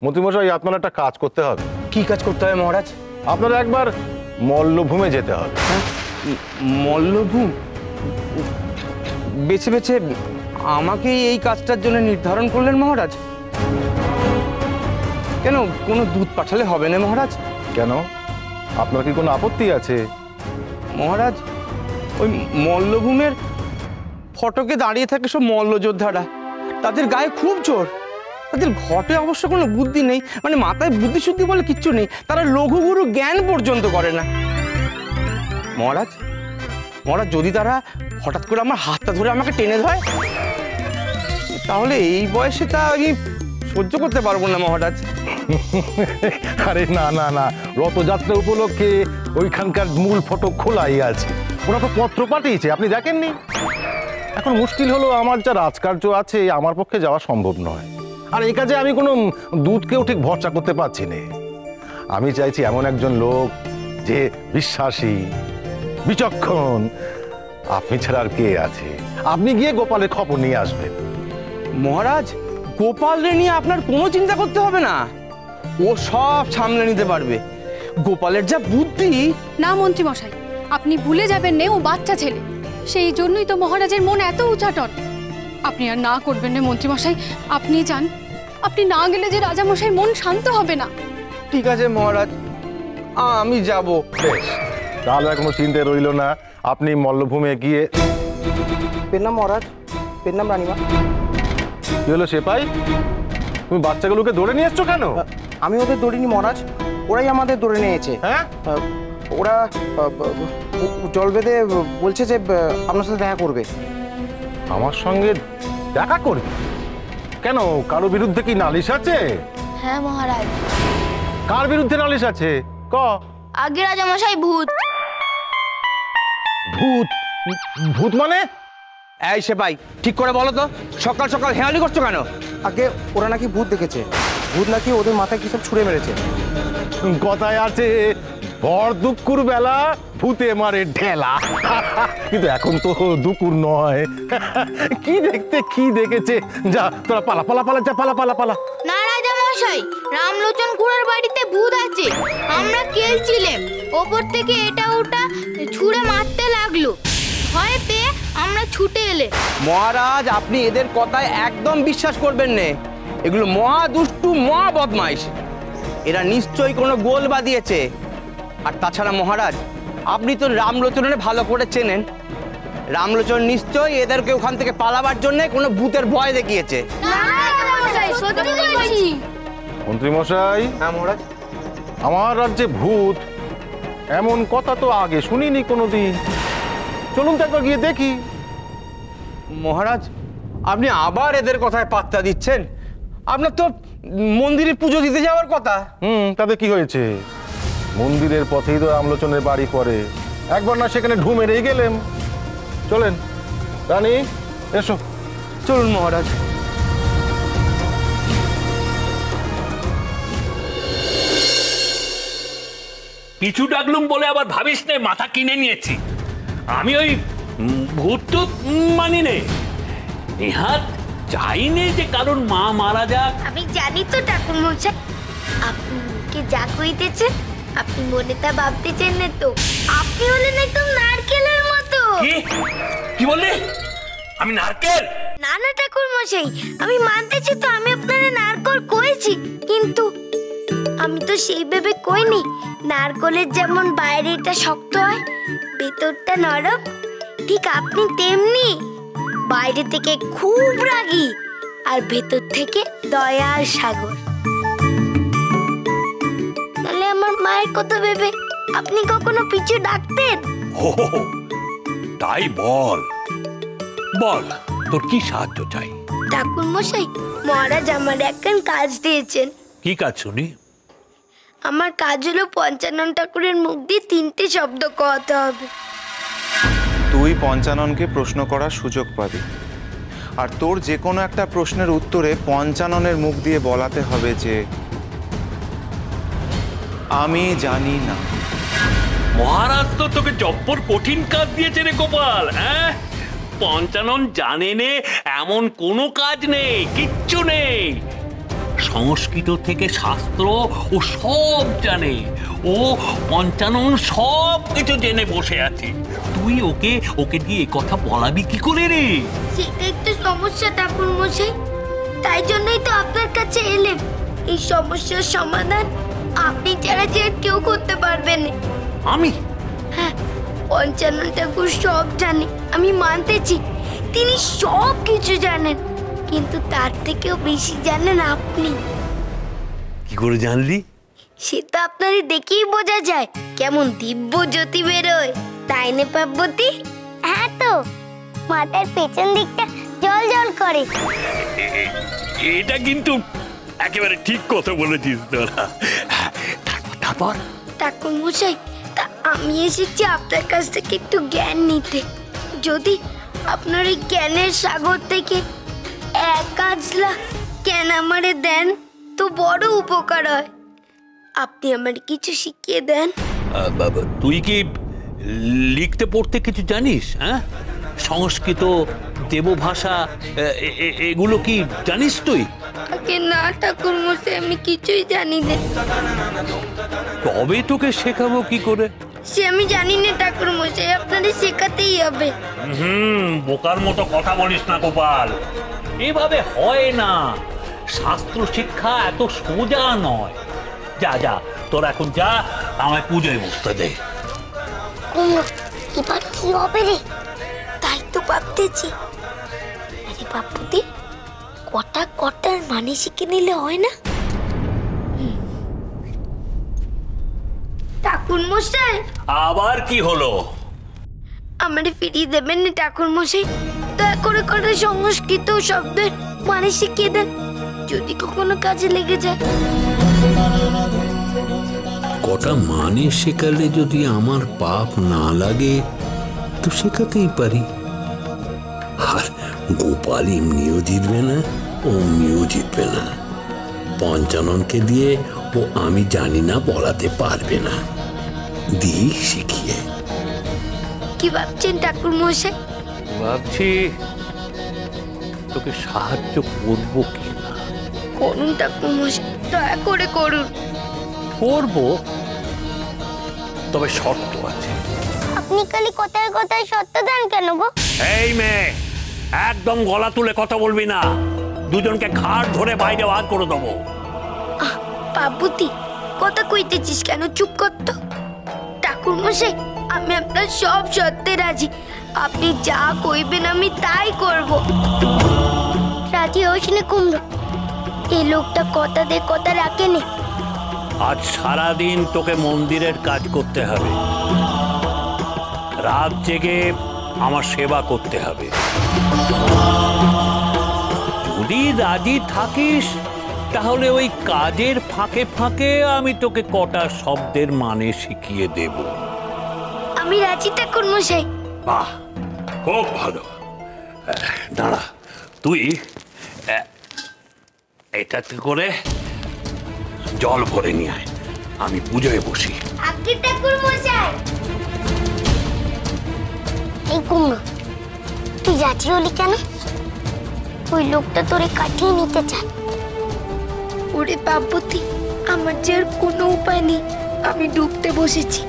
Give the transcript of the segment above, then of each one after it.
মন্ত্রীমশাই, আপনার একটা কাজ করতে হবে। কি কাজ করতে হবে মহারাজ? আপনার একবার মল্লভূমে যেতে হবে। মল্লভূম? বেছে বেছে আমাকেই এই কাজটার জন্য নির্ধারণ করলেন মহারাজ? কেন, কোনো দুধ পাঠালে হবে না মহারাজ? কেন, আপনার কি কোনো আপত্তি আছে? মহারাজ, ওই মল্লভূমের ফটকে দাঁড়িয়ে থাকে সব মল্লযোদ্ধারা, তাদের গায়ে খুব জোর। তাদের ঘটে অবশ্য কোনো বুদ্ধি নেই, মানে মাথায় বুদ্ধি শুদ্ধি বলে কিচ্ছু নেই। তারা লঘুগুরু জ্ঞান পর্যন্ত করে না। মহারাজ, মহারাজ, যদি তারা হঠাৎ করে আমার হাতটা ধরে আমাকে টেনে ধরে, তাহলে এই বয়সে তা আমি সহ্য করতে পারবো না মহারাজ। আরে না না না, রথযাত্রা উপলক্ষে ওইখানকার মূল ফটক খোলাই আছে। ওরা তো পত্র পাঠিয়েছে, আপনি দেখেননি? এখন মুশকিল হলো, আমার যা রাজকার্য আছে আমার পক্ষে যাওয়া সম্ভব নয়। আর এই কাজে আমি কোনো দূতকেও ঠিক ভরসা করতে পারছি না। আমি চাইছি এমন একজন লোক যে বিশ্বাসী, বিচক্ষণ। আপনি ছাড়া আর কে আছে? আপনি গিয়ে গোপালের খবর নিয়ে আসবেন। মহারাজ, গোপালরে নিয়ে আপনার কোনো চিন্তা করতে হবে না, ও সব সামলে নিতে পারবে। গোপালের যা বুদ্ধি। না মন্ত্রী মশাই, আপনি ভুলে যাবেন না ও বাচ্চা ছেলে, সেই জন্যই তো মহারাজের মন এত উচাটন। আপনি আর না করবেন না মন্ত্রী মশাই, আপনি যান। আপনি না গেলে যে রাজা মশাই মন শান্ত হবে না। ঠিক আছে মহারাজ, আমি যাব। বেশ, তাহলে আর কোনো চিন্তা রইল না। আপনি মল্লভূমে গিয়ে। পেন মহারাজ, পেন রানীমা। কি হলো সেপাই, তুমি বাচ্চাগুলোকে ধরে নিয়ে এসছো কেন? আমি ওদের ধরিনি মহারাজ, ওরাই আমাদের ধরে নিয়েছে। হ্যাঁ, ওরা জল বেঁধে বলছে যে আপনার সাথে দেখা করবে। আমার সঙ্গে দেখা করবে? কেন, কারো বিরুদ্ধে কি নালিশ আছে? হ্যাঁ মহারাজ। কার বিরুদ্ধে নালিশ আছে? ক। আগে রাজামশাই ভূত। ভূত? ভূত মানে? এই সেপাই, ঠিক করে বলো তো, সকাল সকাল হেয়ালি করছো কেন? আগে ওরা নাকি ভূত দেখেছে, ভূত নাকি ওদের মাথায় কি সব ছুঁড়ে মেরেছে। কথায় আছে, ভর দুপুর বেলা ভূতে মারে ঢেলা। কিন্তু এখন তো দুপুর নয়। কি দেখতে কি দেখেছে? যা তোরা পালা পালা পালা, যা পালা পালা পালা। না রাজামশাই, রামলোচন খুড়ার বাড়িতে ভূত আছে। আমরা খেলছিলাম, ওপর থেকে এটা ওটা ছুঁড়ে মারতে লাগলো। ভয় পেয়ে আমরা ছুটে এলে। মহারাজ, আপনি এদের কথায় একদম বিশ্বাস করবেন না। এগুলো মহা দুষ্টু, মহা বদমাইশ। এরা নিশ্চয়ই কোনো গোল বাদিয়েছে। আর তাছাড়া মহারাজ, আপনি তো রামলোচনের ভালো করে চেনেন। রামলোচন নিশ্চয়ই এদেরকে ওখান থেকে পালাবার জন্য কোনো ভূতের ভয় দেখিয়েছে। না রাজামশাই, সত্যি বলছি। মন্ত্রী মশাই, হ্যাঁ মহারাজ। আমার রাজ্যে ভূত এমন কথা তো আগে শুনিনি কোনোদিন। চলুন তো একবার গিয়ে দেখি। মহারাজ, আপনি আবার এদের কথায় পাত্তা দিচ্ছেন? আপনার তো মন্দিরে পুজো দিতে যাওয়ার কথা। তাতে কি হয়েছে? মন্দিরের পথেই তো রামলোচনের বাড়ি পড়ে। একবার না সেখানে ঢু মেরেই গেলেন। চলেন রানী, এসো। চলুন মহারাজ। কিছু ডাকলুম বলে আবার ভাবিস নে মাথা কিনে নিয়েছি। আমি ওই ভূত টুত মানি নে। নেহাত চাইনে যে কারণ মা মারা যাক। আমি জানি তো ঠাকুর মশাই, আপনি যা কইতেছেন আপনি মনে তা ভাবতেছেন না তো। আপনি হলেন একদম নারকেলের মতো। কি বললি? আমি নারকেল? না না ঠাকুর মশাই, আমি মানতেছি তো আমি আপনারে নারকল কইছি, কিন্তু আমি তো সেই ভেবে কইনি নারকলের যেমন বাইরেটা শক্ত হয় ভেতরটা নরম, ঠিক আপনি তেমনি বাইরে থেকে খুব রাগী আর ভেতর থেকে দয়ার সাগর। তাহলে আমার মায়ের কথা ভেবে আপনি কখনো পিছু ডাকতেন? ও তাই বল, বল তোর কি সাহায্য চাই? ঠাকুর মশাই, মহারাজ আমার একখান কাজ দিয়েছেন। কি কাজ শুনি? আমার কাজ হলো পঞ্চানন ঠাকুরের মুখ দিয়ে 3টে শব্দ कहते হবে। তুই পঞ্চাননকে প্রশ্ন করার সুযোগ পাবি, আর তোর যে কোনো একটা প্রশ্নের উত্তরে পঞ্চাননের মুখ দিয়ে বলাতে হবে যে আমি জানি না। মহারাজ তো তোকে জব্বর কঠিন কাজ দিয়েছে রে গোপাল। হ্যাঁ, পঞ্চানন জানে নে এমন কোনো কাজ নেই, কিচ্ছু নেই। সংস্কৃত থেকে শাস্ত্র ও সব জানে। ও পঞ্চানন সব কিছু জেনে বসে আছে। তুই ওকে ওকে দিয়ে এই কথা বলাবি কি করে রে? সেটাই তো সমস্যা ঠাকুর মশাই, তাই জন্যই তো আপনার কাছে এলাম। এই সমস্যার সমাধান আপনি ছাড়া যে আর কেউ করতে পারবেন না। আমি? হ্যাঁ, পঞ্চানন ঠাকুর সব জানে, আমি মানতেছি। তিনি সব কিছু জানেন, কিন্তু তার থেকেও বেশি জানেন আপনি। কি করে জানলি? সে তো আপনারই দেখেই বোঝা যায়, কেমন দিব্য জ্যোতি বেরোয়, তাই না পার্বতী? হ্যাঁ তো, মাথার পেছন দিকটা জল জল করে। এটা কিন্তু একেবারে ঠিক কথা বলেছিস তোরা। তারপর ঠাকুর মশাই, তা আমি এসেছি আপনার কাছ থেকে একটু জ্ঞান নিতে। যদি আপনার এই জ্ঞানের সাগর থেকে এক আজলা জ্ঞান আমারে দেন তো বড় উপকার হয়। আপনি আমার কিছু শিখিয়ে দেন। তুই কি লিখতে পড়তে কিছু জানিস? হ্যাঁ, সংস্কৃত, দেবভাষা এগুলো কি জানিস তুই? আগে না ঠাকুর মশাই, আমি কিছুই জানি না। তবে তোকে শেখাবো কি করে? সে আমি জানি না ঠাকুর মশাই, আপনাদের শেখাতেই হবে। বোকার মতো কথা বলিস না গোপাল, এভাবে হয় না। শাস্ত্র শিক্ষা এত সোজা নয়। যা যা, তোর এখন যা, আমায় পুজোয় বসতে দে। এবার কি হবে রে, তাই তো ভাবতেছি। আরে বাপুদি, কটার মানে শিখে নিলে হয় না? ঠাকুর মশাই, আবার কি হলো? আমারে ফিরিয়ে দেবেন না ঠাকুর মশাই? দয়া করে কটা সংস্কৃত শব্দের মানে শিখিয়ে দেন, যদি কখনো কাজে লেগে যায়। কটা মানে শেখালে যদি আমার পাপ না লাগে তো শেখাতেই পারি। আর গোপাল এমনিও জিতবে না, অমনিও জিতবে না। পঞ্চাননকে দিয়ে ও আমি জানি না বলাতে পারবে না। দিই শিখিয়ে। কি ভাবছেন ঠাকুর মশাই? ভাবছি তোকে সাহায্য করবো কিনা। করুন ঠাকুর মশাই, দয়া করে করুন। করবো, তবে শর্ত আছে। আপনি খালি কথায় কথায় সত্য দেন কেন গো? এই মেয়ে, একদম গলা তুলে কথা বলবি না, দুজনকে ঘাড় ধরে বাইরে বার করে দেবো। বাবুতি, কথা কইতেছিস কেন? চুপ কর তো। ঠাকুর মশাই, আমি আপনার সব সত্যে রাজি। আপনি যা কইবেন আমি তাই করব। রাজি হইস না কুমড়ো? এই লোকটা কথা দিয়ে কথা রাখেনি। আজ সারাদিন তোকে মন্দিরের কাজ করতে হবে, রাত জেগে আমার সেবা করতে হবে। যদি রাজি থাকিস তাহলে ওই কাজের ফাঁকে ফাঁকে আমি তোকে কটা শব্দের মানে শিখিয়ে দেব। আমি রাজি ঠাকুর মশাই। বাহ, খুব ভালো। দাঁড়া, তুই এটাতে করে জল ভরে নিয়ে আয়, আমি পুজোয় বসি। আগে ঠাকুর মশাই। এই কুমড়ো, তুই যাচ্ছি হলি কেন? ওই লোকটা তোরে কাটিয়ে নিতে চায়। ওরে বাবুতি, আমার যে আর কোনো উপায় নেই। আমি ডুবতে বসেছি,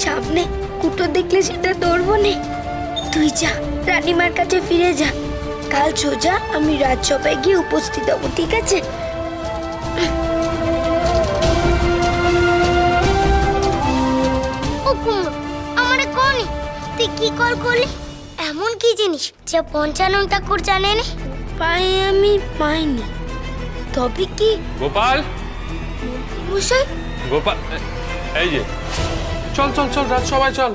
সামনে কুটো দেখলে সেটা ধরবো না। তুই যা, রানীমার কাছে ফিরে যা। কাল সোজা আমি রাজসভায় গিয়ে উপস্থিত হবো, ঠিক আছে? ও কুমড়ো, আমারে কোনি তুই কি কল করলি? এমন কি জিনিস যা পঞ্চানন ঠাকুর জানে না? আমি পাইনি। তবে কি গোপাল? মশাই, গোপাল, এই যে, চল চল চল, রাত সবাই চল।